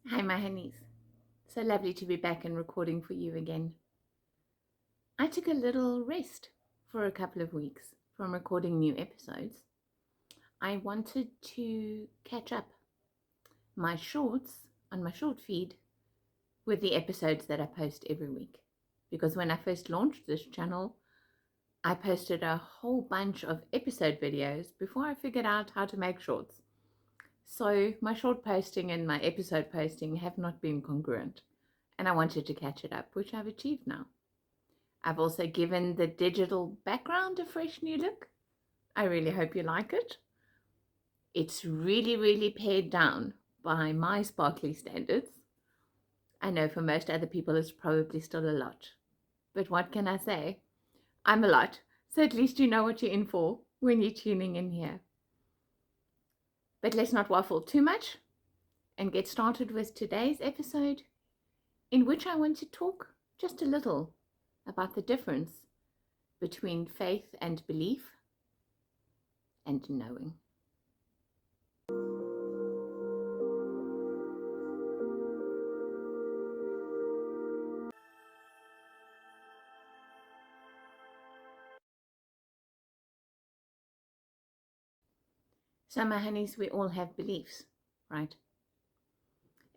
Hi, my honeys. So lovely to be back and recording for you again. I took a little rest for a couple of weeks from recording new episodes. I wanted to catch up my shorts on my short feed with the episodes that I post every week. Because when I first launched this channel, I posted a whole bunch of episode videos before I figured out how to make shorts. So my short posting and my episode posting have not been congruent, and I wanted to catch it up, which I've achieved now. I've also given the digital background a fresh new look. I really hope you like it. It's really pared down by my sparkly standards. I know for most other people it's probably still a lot, but what can I say? I'm a lot, so at least you know what you're in for when you're tuning in here. But let's not waffle too much and get started with today's episode, in which I want to talk just a little about the difference between faith and belief and knowing. So, my honeys, we all have beliefs, right?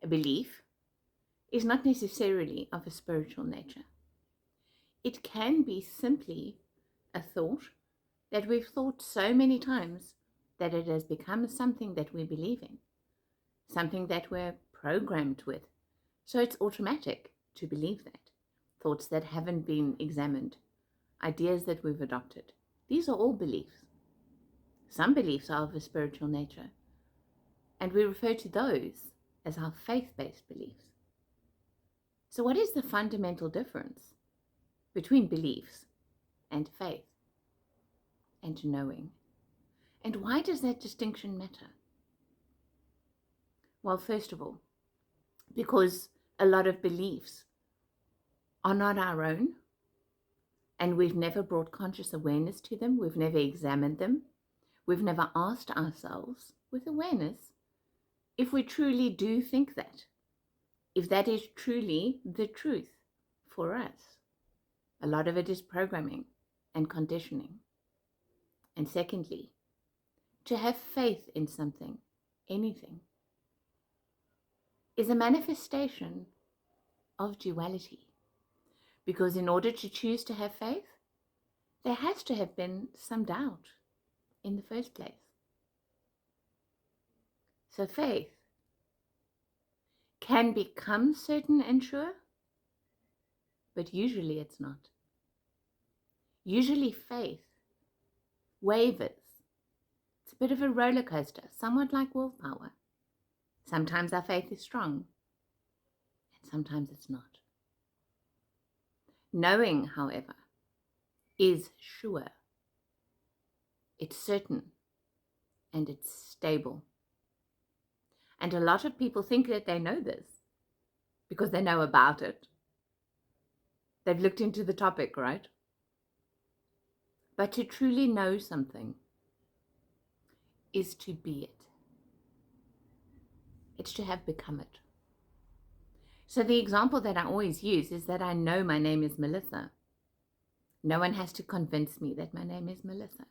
A belief is not necessarily of a spiritual nature. It can be simply a thought that we've thought so many times that it has become something that we believe in, something that we're programmed with. So it's automatic to believe that. Thoughts that haven't been examined, ideas that we've adopted. These are all beliefs. Some beliefs are of a spiritual nature, and we refer to those as our faith-based beliefs. So what is the fundamental difference between beliefs and faith and knowing? And why does that distinction matter? Well, first of all, because a lot of beliefs are not our own, and we've never brought conscious awareness to them. We've never examined them. We've never asked ourselves with awareness if we truly do think that, if that is truly the truth for us. A lot of it is programming and conditioning. And secondly, to have faith in something, anything, is a manifestation of duality. Because in order to choose to have faith, there has to have been some doubt in the first place. So faith can become certain and sure, but usually it's not. Usually faith wavers. It's a bit of a roller coaster, somewhat like willpower. Sometimes our faith is strong, and sometimes it's not. Knowing, however, is sure. It's certain, and it's stable. And a lot of people think that they know this because they know about it. They've looked into the topic, right? But to truly know something is to be it. It's to have become it. So the example that I always use is that I know my name is Melissa. No one has to convince me that my name is Melissa.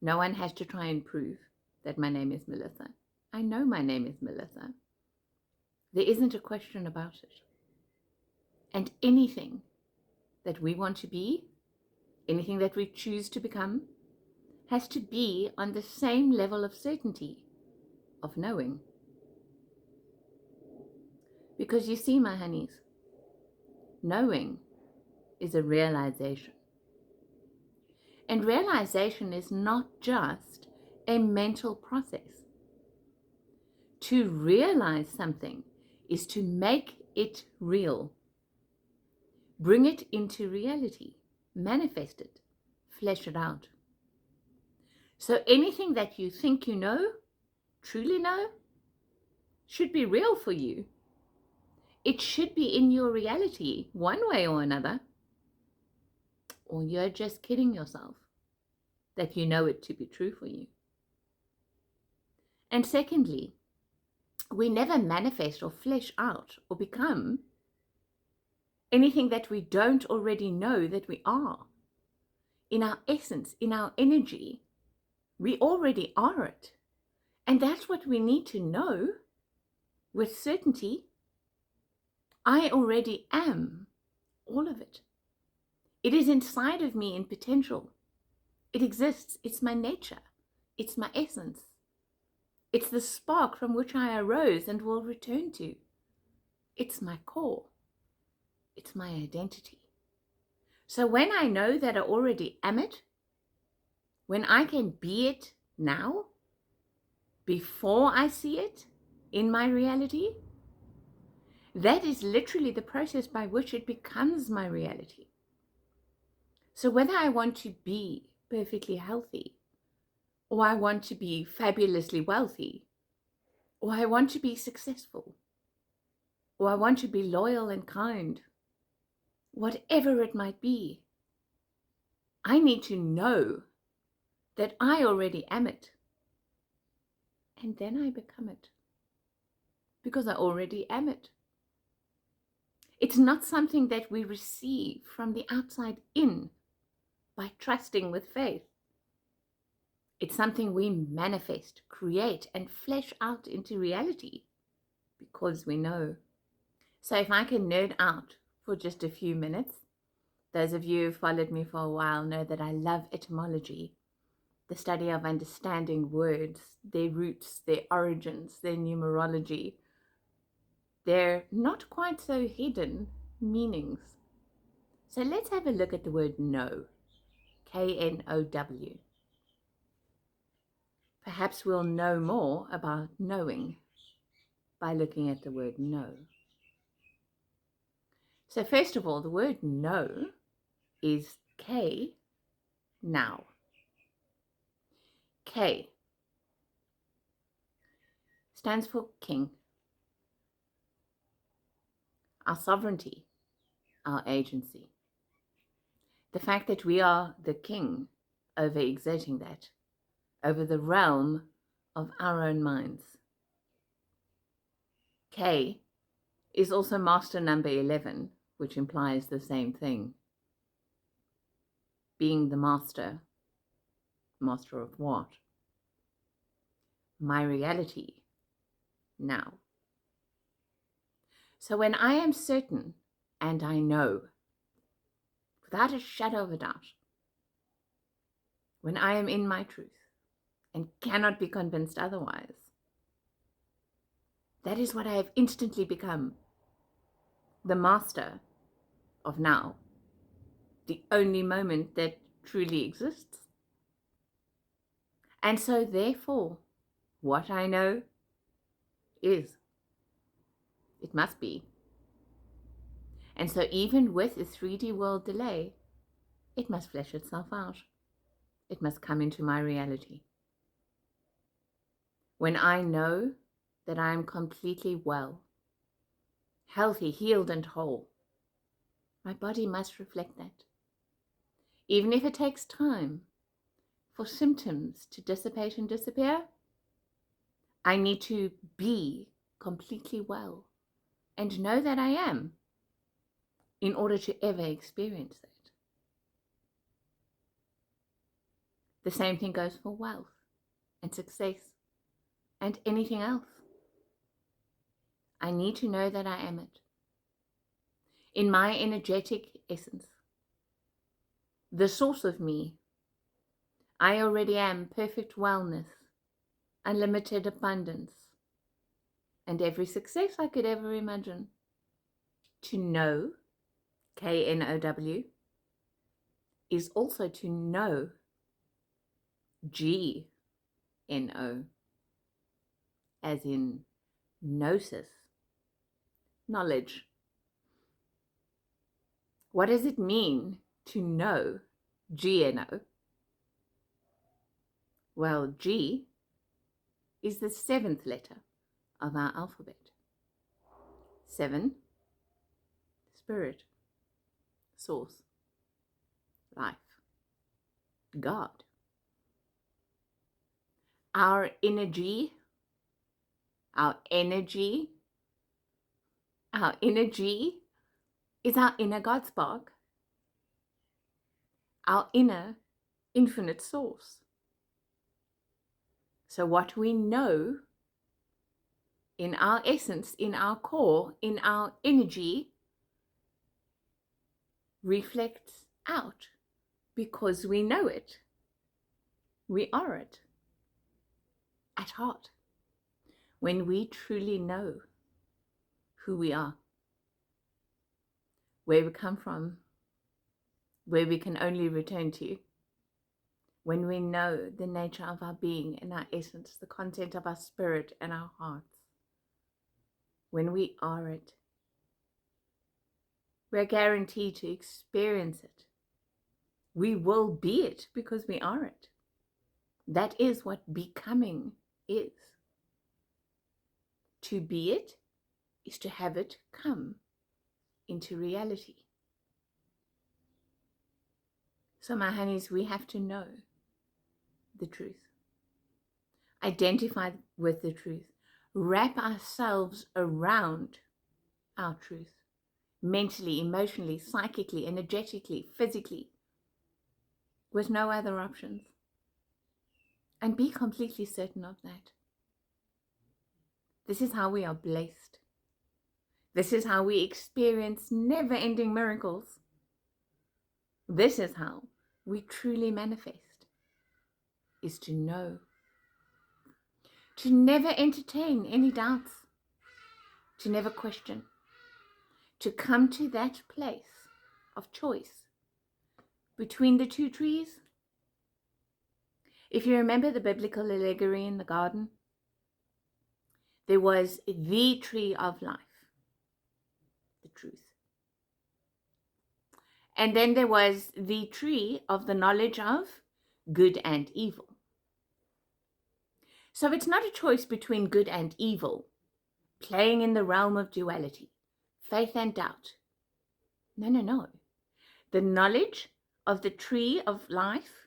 No one has to try and prove that my name is Melissa. I know my name is Melissa. There isn't a question about it. And anything that we want to be, anything that we choose to become, has to be on the same level of certainty, of knowing. Because you see, my honeys, knowing is a realization. And realization is not just a mental process. To realize something is to make it real. Bring it into reality. Manifest it. Flesh it out. So anything that you think you know, truly know, should be real for you. It should be in your reality, one way or another. Or you're just kidding yourself that you know it to be true for you. And secondly, We never manifest or flesh out or become anything that we don't already know that we are. In our essence, in our energy, we already are it. And that's what we need to know with certainty. I already am all of it. It is inside of me in potential. It exists. It's my nature. It's my essence. It's the spark from which I arose and will return to. It's my core. It's my identity. So when I know that I already am it, when I can be it now, before I see it in my reality, that is literally the process by which it becomes my reality. So whether I want to be perfectly healthy, or I want to be fabulously wealthy, or I want to be successful, or I want to be loyal and kind, whatever it might be, I need to know that I already am it. And then I become it. Because I already am it. It's not something that we receive from the outside in by trusting with faith. It's something we manifest, create, and flesh out into reality because we know. So if I can nerd out for just a few minutes, those of you who followed me for a while know that I love etymology, the study of understanding words, their roots, their origins, their numerology, their not quite so hidden meanings. So let's have a look at the word know, K-N-O-W. Perhaps we'll know more about knowing by looking at the word know. So first of all, the word know is K, now. K stands for king, our sovereignty, our agency. The fact that we are the king over exerting that, over the realm of our own minds. K is also master number 11, which implies the same thing. Being the master. Master of what? My reality now. So when I am certain and I know, without a shadow of a doubt, when I am in my truth and cannot be convinced otherwise, that is what I have instantly become, the master of now, the only moment that truly exists. And so therefore, what I know is, it must be. And so even with a 3D world delay, it must flesh itself out. It must come into my reality. When I know that I am completely well, healthy, healed, and whole, my body must reflect that. Even if it takes time for symptoms to dissipate and disappear, I need to be completely well and know that I am in order to ever experience that. The same thing goes for wealth and success and anything else. I need to know that I am it. In my energetic essence, the source of me, I already am perfect wellness, unlimited abundance, and every success I could ever imagine. To know, K-N-O-W, is also to know, G-N-O, as in gnosis, knowledge. What does it mean to know, G-N-O? Well, G is the 7th letter of our alphabet. 7, spirit, source, life, God. Our energy, Our energy is our inner God spark, our inner infinite source. So what we know in our essence, in our core, in our energy, reflects out because we know it. We are it at heart. When we truly know who we are, where we come from, where we can only return to, when we know the nature of our being and our essence, the content of our spirit and our hearts, when we are it, we're guaranteed to experience it. We will be it because we are it. That is what becoming is. To be it is to have it come into reality. So my honeys, we have to know the truth. Identify with the truth. Wrap ourselves around our truth. Mentally, emotionally, psychically, energetically, physically, with no other options. And be completely certain of that. This is how we are blessed. This is how we experience never-ending miracles. This is how we truly manifest, is to know. To never entertain any doubts. To never question. To come to that place of choice between the two trees. If you remember the biblical allegory in the garden, there was the tree of life, the truth. And then there was the tree of the knowledge of good and evil. So it's not a choice between good and evil, playing in the realm of duality, faith and doubt. No. The knowledge of the tree of life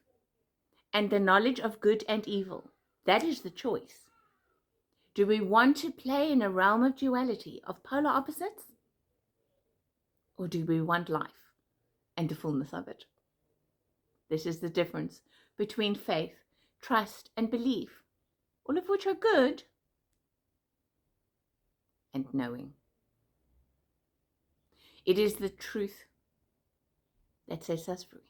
and the knowledge of good and evil, that is the choice. Do we want to play in a realm of duality, of polar opposites? Or do we want life and the fullness of it? This is the difference between faith, trust, and belief, all of which are good, and knowing. It is the truth that sets us free.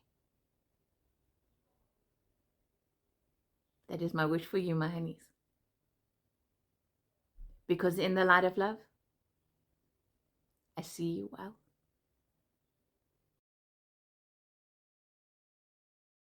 That is my wish for you, my honeys. Because in the light of love, I see you well.